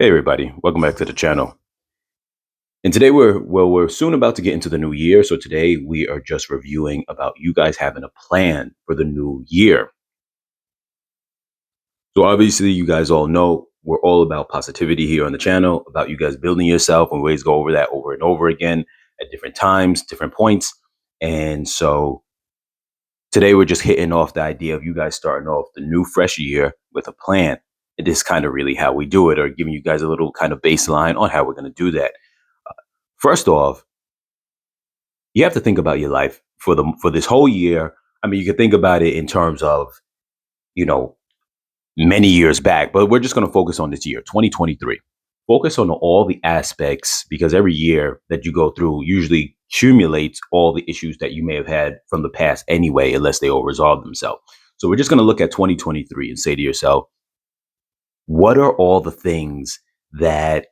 Hey everybody, welcome back to the channel. And today we're soon about to get into the new year. So today we are just reviewing about you guys having a plan for the new year. So obviously you guys all know we're all about positivity here on the channel, about you guys building yourself, and we always go over that over and over again at different times, different points. And so today we're just hitting off the idea of you guys starting off the new fresh year with a plan. It is kind of really how we do it, or giving you guys a little kind of baseline on how we're going to do that. First off, you have to think about your life for this whole year. I mean, you can think about it in terms of, you know, many years back, but we're just going to focus on this year, 2023. Focus on all the aspects because every year that you go through usually accumulates all the issues that you may have had from the past anyway, unless they all resolve themselves. So we're just going to look at 2023 and say to yourself, what are all the things that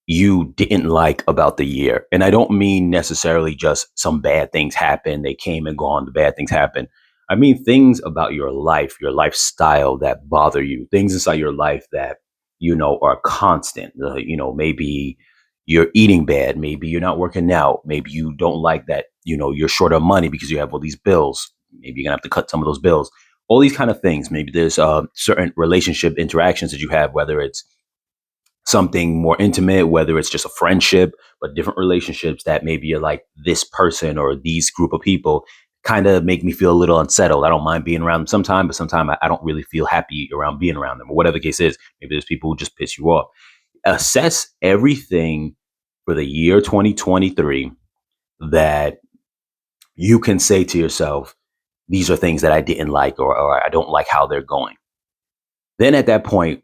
you didn't like about the year? And I don't mean necessarily just some bad things happen, they came and gone, the bad things happen. I mean things about your life, your lifestyle that bother you, things inside your life that, are constant. Maybe you're eating bad, maybe you're not working out, maybe you don't like that, you're short of money because you have all these bills. Maybe you're gonna have to cut some of those bills. All these kind of things. Maybe there's certain relationship interactions that you have, whether it's something more intimate, whether it's just a friendship, but different relationships that maybe you're like this person or these group of people kind of make me feel a little unsettled. I don't mind being around them sometime, but sometimes I don't really feel happy around being around them or whatever the case is. Maybe there's people who just piss you off. Assess everything for the year 2023 that you can say to yourself, these are things that I didn't like, or I don't like how they're going. Then at that point,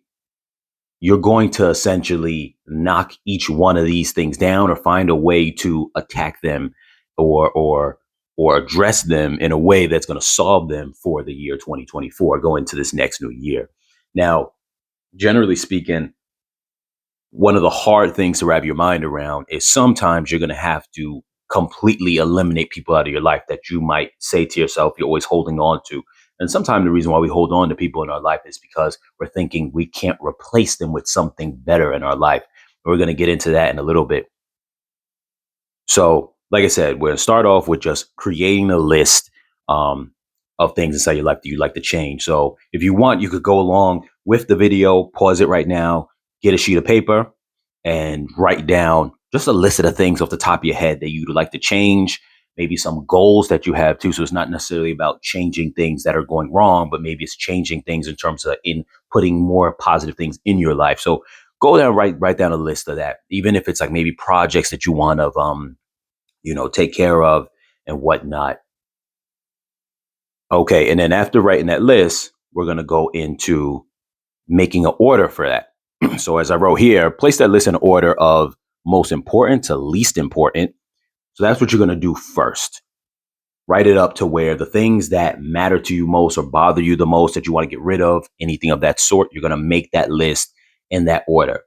you're going to essentially knock each one of these things down or find a way to attack them or address them in a way that's going to solve them for the year 2024 going into this next new year. Now, generally speaking, one of the hard things to wrap your mind around is sometimes you're going to have to completely eliminate people out of your life that you might say to yourself you're always holding on to. And sometimes the reason why we hold on to people in our life is because we're thinking we can't replace them with something better in our life. We're going to get into that in a little bit. So, like I said, we're going to start off with just creating a list of things inside your life that you like to change. So, if you want, you could go along with the video, pause it right now, get a sheet of paper, and write down just a list of the things off the top of your head that you'd like to change. Maybe some goals that you have too. So it's not necessarily about changing things that are going wrong, but maybe it's changing things in terms of in putting more positive things in your life. So go down, write down a list of that, even if it's like maybe projects that you want to take care of and whatnot. Okay, and then after writing that list, we're gonna go into making an order for that. So as I wrote here, place that list in order of most important to least important. So that's what you're gonna do first. Write it up to where the things that matter to you most or bother you the most that you want to get rid of, anything of that sort, you're gonna make that list in that order.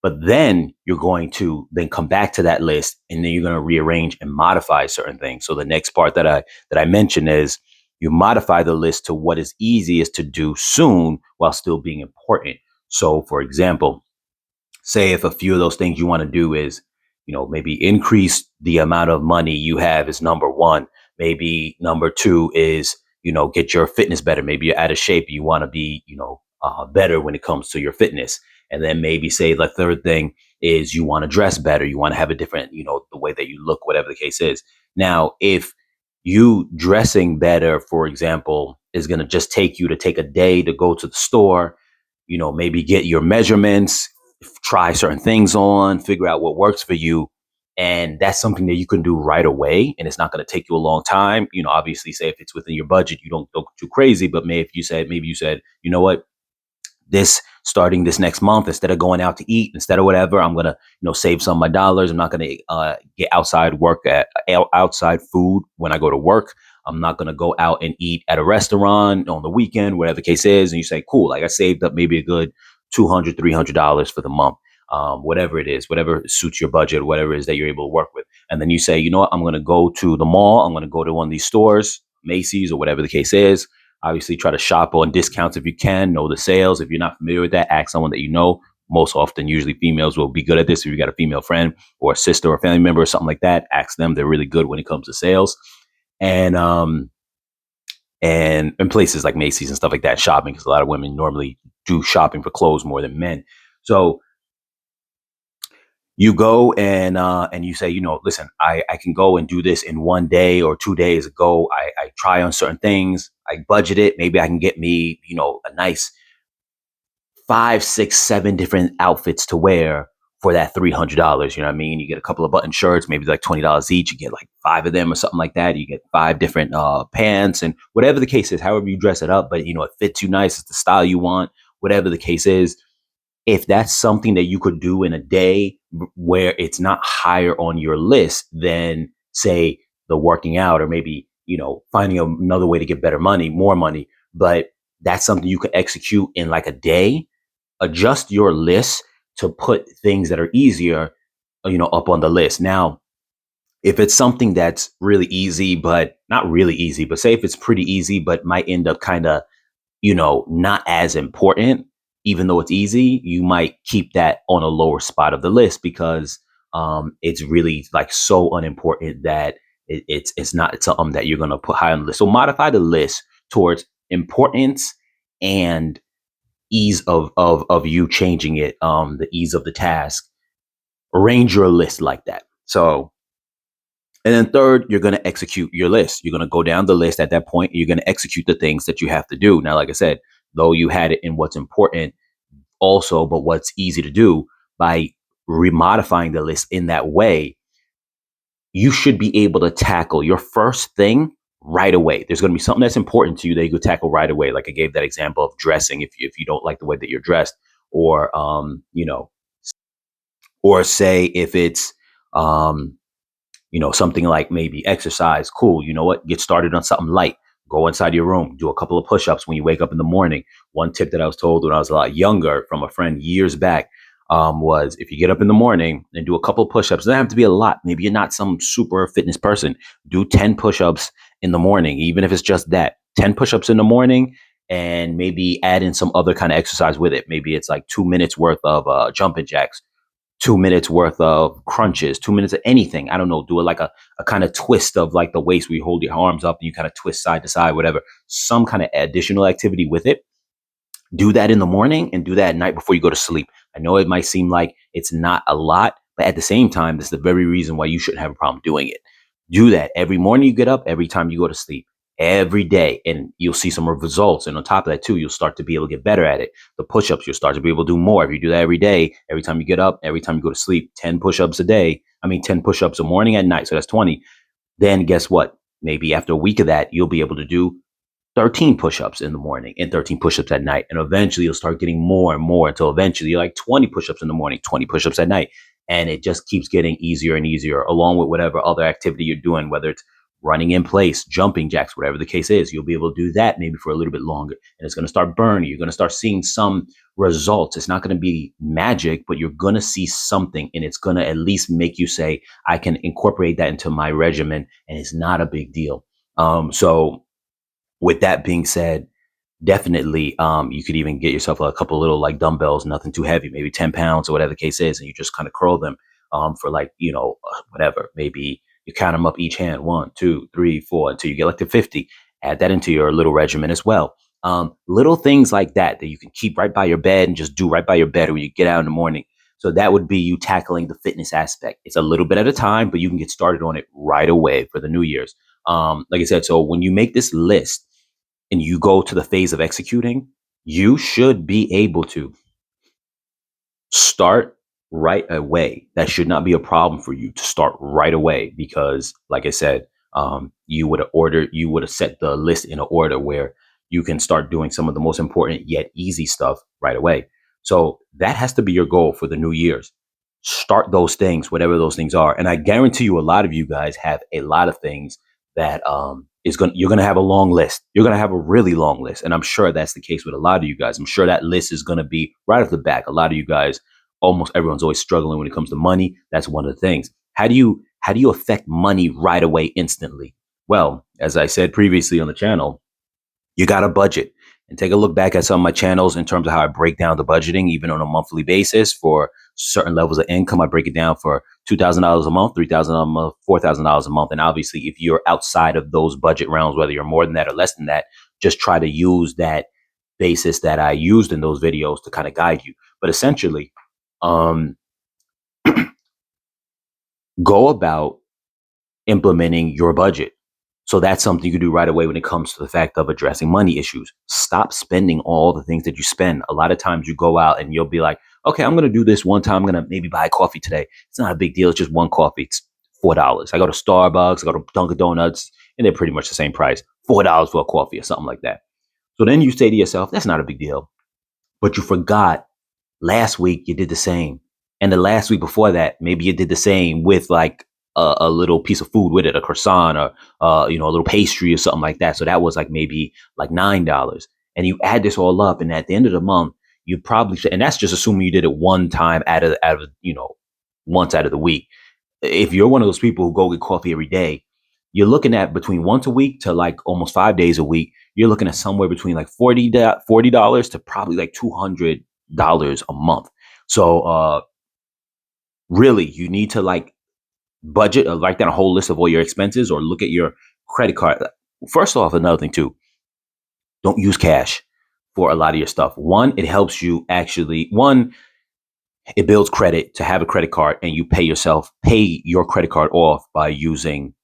But then you're going to then come back to that list and then you're going to rearrange and modify certain things. So the next part that I mentioned is you modify the list to what is easiest to do soon while still being important. So for example, say if a few of those things you want to do is, maybe increase the amount of money you have is number one. Maybe number two is, get your fitness better. Maybe you're out of shape. You want to be, better when it comes to your fitness. And then maybe say the third thing is you want to dress better. You want to have a different, the way that you look, whatever the case is. Now, if you dressing better, for example, is going to just take you to take a day to go to the store, maybe get your measurements, try certain things on, figure out what works for you. And that's something that you can do right away. And it's not going to take you a long time. Obviously, say if it's within your budget, you don't go too crazy. But maybe you said, you know what, this starting this next month, instead of going out to eat, instead of whatever, I'm gonna save some of my dollars. I'm not gonna get outside food when I go to work. I'm not gonna go out and eat at a restaurant on the weekend, whatever the case is. And you say, cool, like I saved up maybe a good $200 $300 for the month. Whatever it is, whatever suits your budget, whatever it is that you're able to work with. And then you say, you know what, I'm going to go to the mall. I'm going to go to one of these stores, Macy's or whatever the case is. Obviously, try to shop on discounts if you can, know the sales. If you're not familiar with that, ask someone that you know most often, usually females will be good at this. If you got a female friend or a sister or a family member or something like that, ask them. They're really good when it comes to sales. And in places like Macy's and stuff like that, shopping, because a lot of women normally do shopping for clothes more than men. So you go and you say, listen, I can go and do this in 1 day or 2 days. I try on certain things. I budget it. Maybe I can get me, a nice 5, 6, 7 different outfits to wear for that $300. You know what I mean? You get a couple of button shirts, maybe like $20 each. You get like 5 of them or something like that. You get 5 different pants and whatever the case is, however you dress it up, but it fits you nice. It's the style you want, whatever the case is. If that's something that you could do in a day where it's not higher on your list than, say, the working out or maybe, finding another way to get more money, but that's something you could execute in like a day, adjust your list to put things that are easier, up on the list. Now, if it's something that's really easy, but not really easy, but say if it's pretty easy, but might end up kind of not as important, even though it's easy, you might keep that on a lower spot of the list because it's really like so unimportant that it's not something that you're going to put high on the list. So modify the list towards importance and ease of you changing it, the ease of the task. Arrange your list like that. So, and then third, you're going to execute your list. You're going to go down the list at that point. You're going to execute the things that you have to do. Now, like I said, though you had it in what's important also, but what's easy to do by remodifying the list in that way, you should be able to tackle your first thing right away. There's going to be something that's important to you that you could tackle right away. Like I gave that example of dressing. If you don't like the way that you're dressed, or or say if it's something like maybe exercise. Cool. You know what? Get started on something light. Go inside your room, do a couple of push-ups when you wake up in the morning. One tip that I was told when I was a lot younger from a friend years back was if you get up in the morning and do a couple of push-ups, it doesn't have to be a lot. Maybe you're not some super fitness person. Do 10 push-ups in the morning, even if it's just that. 10 push-ups in the morning, and maybe add in some other kind of exercise with it. Maybe it's like 2 minutes worth of jumping jacks, 2 minutes worth of crunches, 2 minutes of anything. I don't know. Do it like a kind of twist of like the waist where you hold your arms up and you kind of twist side to side, whatever. Some kind of additional activity with it. Do that in the morning and do that at night before you go to sleep. I know it might seem like it's not a lot, but at the same time, that's the very reason why you shouldn't have a problem doing it. Do that every morning you get up, every time you go to sleep, every day, and you'll see some results. And on top of that, too, you'll start to be able to get better at it. The push-ups, you'll start to be able to do more. If you do that every day, every time you get up, every time you go to sleep, 10 push-ups a day. 10 push-ups a morning and night. So that's 20. Then guess what? Maybe after a week of that, you'll be able to do 13 push-ups in the morning and 13 push-ups at night. And eventually you'll start getting more and more until eventually you're like 20 push-ups in the morning, 20 push-ups at night. And it just keeps getting easier and easier along with whatever other activity you're doing, whether it's running in place, jumping jacks, whatever the case is. You'll be able to do that maybe for a little bit longer. And it's going to start burning. You're going to start seeing some results. It's not going to be magic, but you're going to see something. And it's going to at least make you say, I can incorporate that into my regimen. And it's not a big deal. So with that being said, definitely you could even get yourself a couple little like dumbbells, nothing too heavy, maybe 10 pounds or whatever the case is, and you just kind of curl them for like whatever. Maybe you count them up each hand, 1, 2, 3, 4, until you get like to 50. Add that into your little regimen as well. Little things like that you can keep right by your bed and just do right by your bed when you get out in the morning. So that would be you tackling the fitness aspect. It's a little bit at a time, but you can get started on it right away for the New Year's. Like I said, so when you make this list and you go to the phase of executing, you should be able to start right away. That should not be a problem for you to start right away because, like I said, you would have set the list in an order where you can start doing some of the most important yet easy stuff right away. So that has to be your goal for the New Year's. Start those things, whatever those things are, and I guarantee you, a lot of you guys have a lot of things that you're gonna have a long list. You're gonna have a really long list, and I'm sure that's the case with a lot of you guys. I'm sure that list is gonna be right off the back. A lot of you guys, almost everyone's always struggling when it comes to money. That's one of the things. How do you affect money right away instantly? Well, as I said previously on the channel, you got a budget. and take a look back at some of my channels in terms of how I break down the budgeting, even on a monthly basis for certain levels of income. I break it down for $2,000 a month, $3,000 a month, $4,000 a month. And obviously, if you're outside of those budget realms, whether you're more than that or less than that, just try to use that basis that I used in those videos to kind of guide you. But essentially, um, go about implementing your budget. So that's something you can do right away when it comes to the fact of addressing money issues. Stop spending all the things that you spend. A lot of times you go out and you'll be like, okay, I'm going to do this one time. I'm going to maybe buy coffee today. It's not a big deal. It's just one coffee. It's $4. I go to Starbucks, I go to Dunkin' Donuts, and they're pretty much the same price. $4 for a coffee or something like that. So then you say to yourself, that's not a big deal. But you forgot last week you did the same. And the last week before that, maybe you did the same with like a little piece of food with it, a croissant or a little pastry or something like that. So that was like maybe like $9. And you add this all up, and at the end of the month, you probably should, and that's just assuming you did it one time out of once out of the week. If you're one of those people who go get coffee every day, you're looking at between once a week to like almost 5 days a week. You're looking at somewhere between like $40 to probably like $200 a month. So really, you need to like budget or write down a whole list of all your expenses or look at your credit card. First off, another thing too, don't use cash for a lot of your stuff. One, it helps you actually, it builds credit to have a credit card, and you pay your credit card off by using,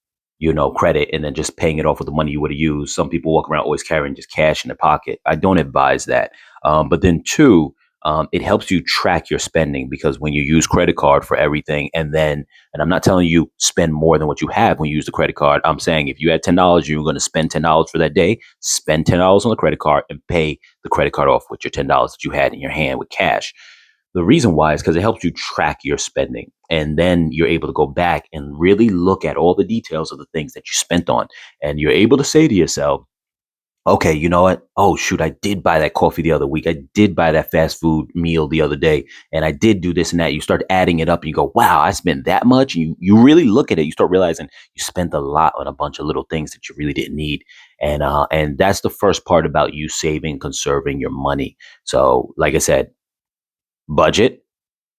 credit, and then just paying it off with the money you would have used. Some people walk around always carrying just cash in their pocket. I don't advise that. But then two, it helps you track your spending, because when you use credit card for everything, and I'm not telling you spend more than what you have when you use the credit card. I'm saying if you had $10, you were going to spend $10 for that day, spend $10 on the credit card and pay the credit card off with your $10 that you had in your hand with cash. The reason why is because it helps you track your spending. And then you're able to go back and really look at all the details of the things that you spent on. And you're able to say to yourself, okay, you know what? Oh, shoot, I did buy that coffee the other week. I did buy that fast food meal the other day. And I did do this and that. You start adding it up and you go, wow, I spent that much. And you really look at it. You start realizing you spent a lot on a bunch of little things that you really didn't need. And that's the first part about you saving, conserving your money. So like I said, budget,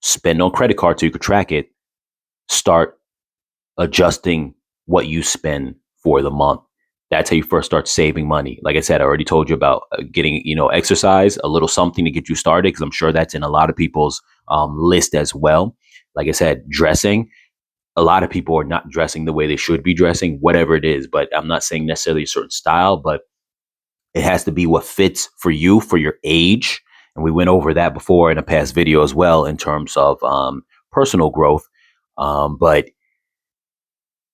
spend on credit card so you could track it, start adjusting what you spend for the month. That's how you first start saving money. Like I said, I already told you about getting, exercise, a little something to get you started, because I'm sure that's in a lot of people's list as well. Like I said, dressing. A lot of people are not dressing the way they should be dressing, whatever it is. But I'm not saying necessarily a certain style, but it has to be what fits for you, for your age. And we went over that before in a past video as well in terms of personal growth. But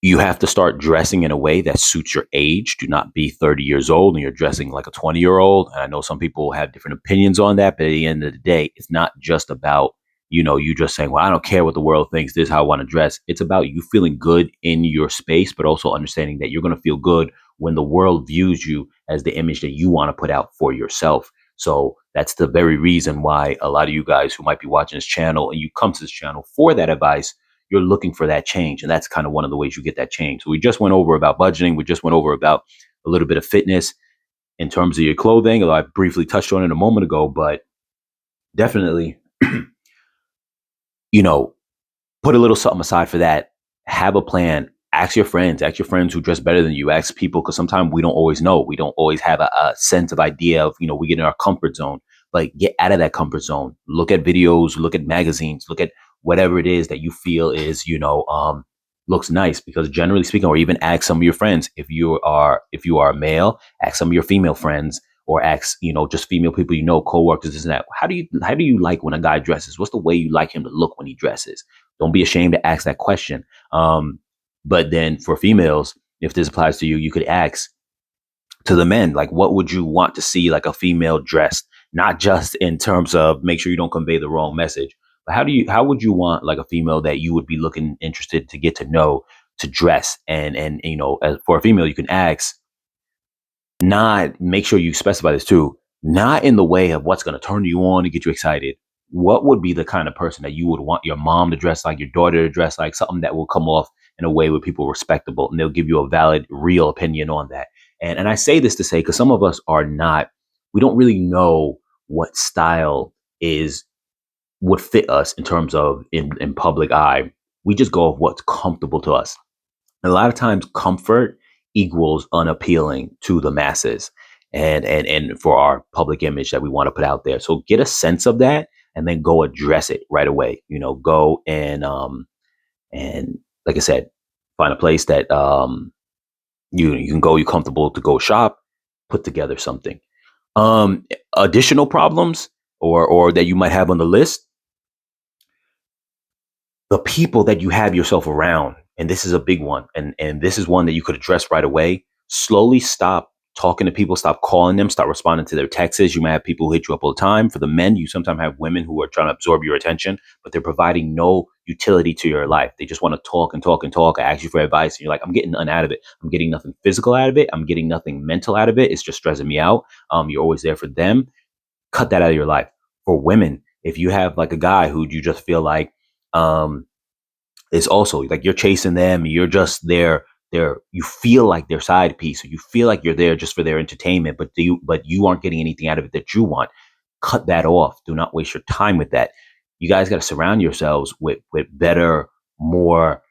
you have to start dressing in a way that suits your age. Do not be 30 years old and you're dressing like a 20-year-old. And I know some people have different opinions on that, but at the end of the day, it's not just about, you just saying, well, I don't care what the world thinks. This is how I want to dress. It's about you feeling good in your space, but also understanding that you're going to feel good when the world views you as the image that you want to put out for yourself. So that's the very reason why a lot of you guys who might be watching this channel and you come to this channel for that advice, you're looking for that change. And that's kind of one of the ways you get that change. So we just went over about budgeting. We just went over about a little bit of fitness in terms of your clothing, although I briefly touched on it a moment ago, but definitely, put a little something aside for that. Have a plan. Ask your friends who dress better than you. Ask people, because sometimes we don't always know. We don't always have a sense of idea of, we get in our comfort zone. But get out of that comfort zone. Look at videos, look at magazines, look at whatever it is that you feel is, looks nice. Because generally speaking, or even ask some of your friends, if you are a male, ask some of your female friends, or ask, just female people, coworkers, this and that. How do you like when a guy dresses? What's the way you like him to look when he dresses? Don't be ashamed to ask that question. But then for females, if this applies to you, you could ask to the men, like, what would you want to see like a female dressed? Not just in terms of make sure you don't convey the wrong message, but how would you want like a female that you would be looking interested to get to know to dress? And as for a female, you can ask, not, make sure you specify this too, not in the way of what's going to turn you on to get you excited. What would be the kind of person that you would want your mom to dress like, your daughter to dress like, something that will come off in a way where people are respectable, and they'll give you a valid, real opinion on that. And I say this to say, because some of us are not we don't really know what style would fit us in terms of in public eye. We just go of what's comfortable to us. And a lot of times comfort equals unappealing to the masses and for our public image that we want to put out there. So get a sense of that and then go address it right away. Go and like I said, find a place that you can go, you're comfortable to go shop, put together something. Additional problems or that you might have on the list, the people that you have yourself around, and this is a big one, and this is one that you could address right away. Slowly stop talking to people, stop calling them, stop responding to their texts. You might have people who hit you up all the time. For the men, you sometimes have women who are trying to absorb your attention, but they're providing no utility to your life. They just want to talk and talk and talk. I ask you for advice, and you're like, I'm getting none out of it. I'm getting nothing physical out of it. I'm getting nothing mental out of it. It's just stressing me out. You're always there for them. Cut that out of your life. For women, if you have like a guy who you just feel like um, it's also like you're chasing them, you're just there. You feel like their side piece, or you feel like you're there just for their entertainment, but you aren't getting anything out of it that you want. Cut that off. Do not waste your time with that. You guys got to surround yourselves with better, more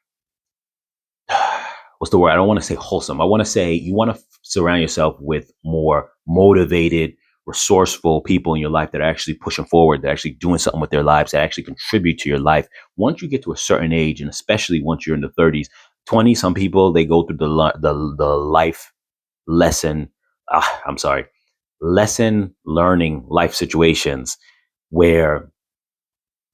what's the word? I don't want to say wholesome. I want to say you want to surround yourself with more motivated, resourceful people in your life that are actually pushing forward, that are actually doing something with their lives, that actually contribute to your life. Once you get to a certain age, and especially once you're in the 30s, 20, some people, they go through the life lesson. I'm sorry, lesson learning life situations where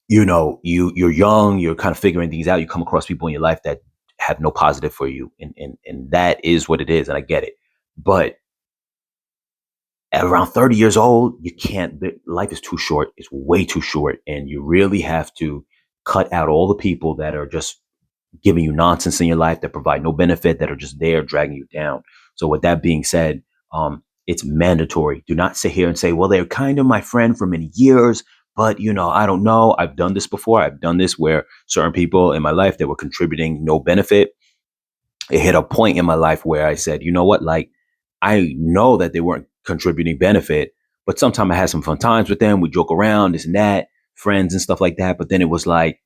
you're young, you're kind of figuring things out. You come across people in your life that have no positive for you, and that is what it is, and I get it. But at around 30 years old, you can't. Life is too short. It's way too short, and you really have to cut out all the people that are just giving you nonsense in your life, that provide no benefit, that are just there dragging you down. So with that being said, it's mandatory. Do not sit here and say, well, they're kind of my friend for many years, but I don't know. I've done this before. I've done this where certain people in my life that were contributing no benefit. It hit a point in my life where I said, you know what, like, I know that they weren't contributing benefit, but sometimes I had some fun times with them. We joke around, this and that, friends and stuff like that. But then it was like,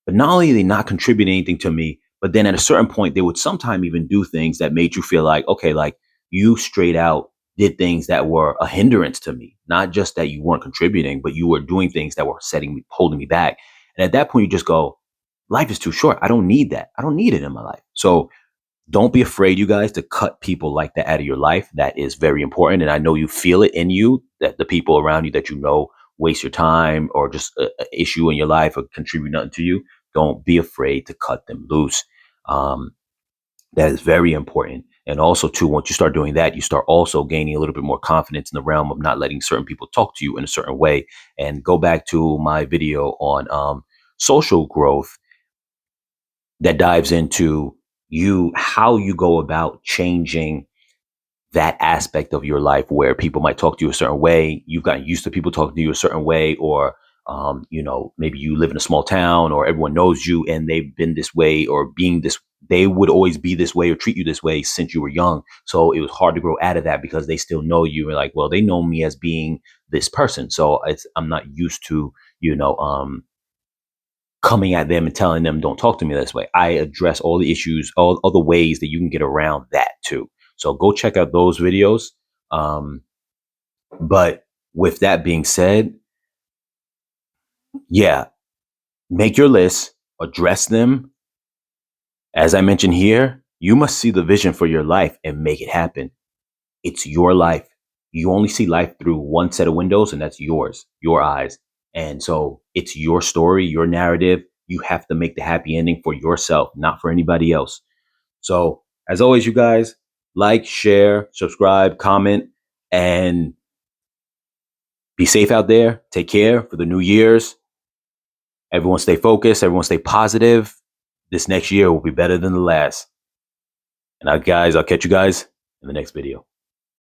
but not only are they not contributing anything to me, but then at a certain point, they would sometimes even do things that made you feel like, okay, like you straight out did things that were a hindrance to me. Not just that you weren't contributing, but you were doing things that were holding me back. And at that point, you just go, life is too short. I don't need that. I don't need it in my life. So don't be afraid, you guys, to cut people like that out of your life. That is very important. And I know you feel it in you, that the people around you that waste your time or just an issue in your life or contribute nothing to you. Don't be afraid to cut them loose. Um, that is very important. And also, too, once you start doing that, you start also gaining a little bit more confidence in the realm of not letting certain people talk to you in a certain way. And go back to my video on social growth that dives into how you go about changing that aspect of your life where people might talk to you a certain way. You've gotten used to people talking to you a certain way, or maybe you live in a small town or everyone knows you and they've been this way or being this. They would always be this way or treat you this way since you were young. So it was hard to grow out of that because they still know you. And like, well, they know me as being this person, so I'm not used to coming at them and telling them don't talk to me this way. I address all the issues, all the ways that you can get around that too. So go check out those videos. But with that being said, yeah, make your list, address them. As I mentioned here, you must see the vision for your life and make it happen. It's your life. You only see life through one set of windows, and that's yours, your eyes. And so it's your story, your narrative. You have to make the happy ending for yourself, not for anybody else. So, as always, you guys, like, share, subscribe, comment, and be safe out there. Take care for the New Year's. Everyone stay focused. Everyone stay positive. This next year will be better than the last. And guys, I'll catch you guys in the next video.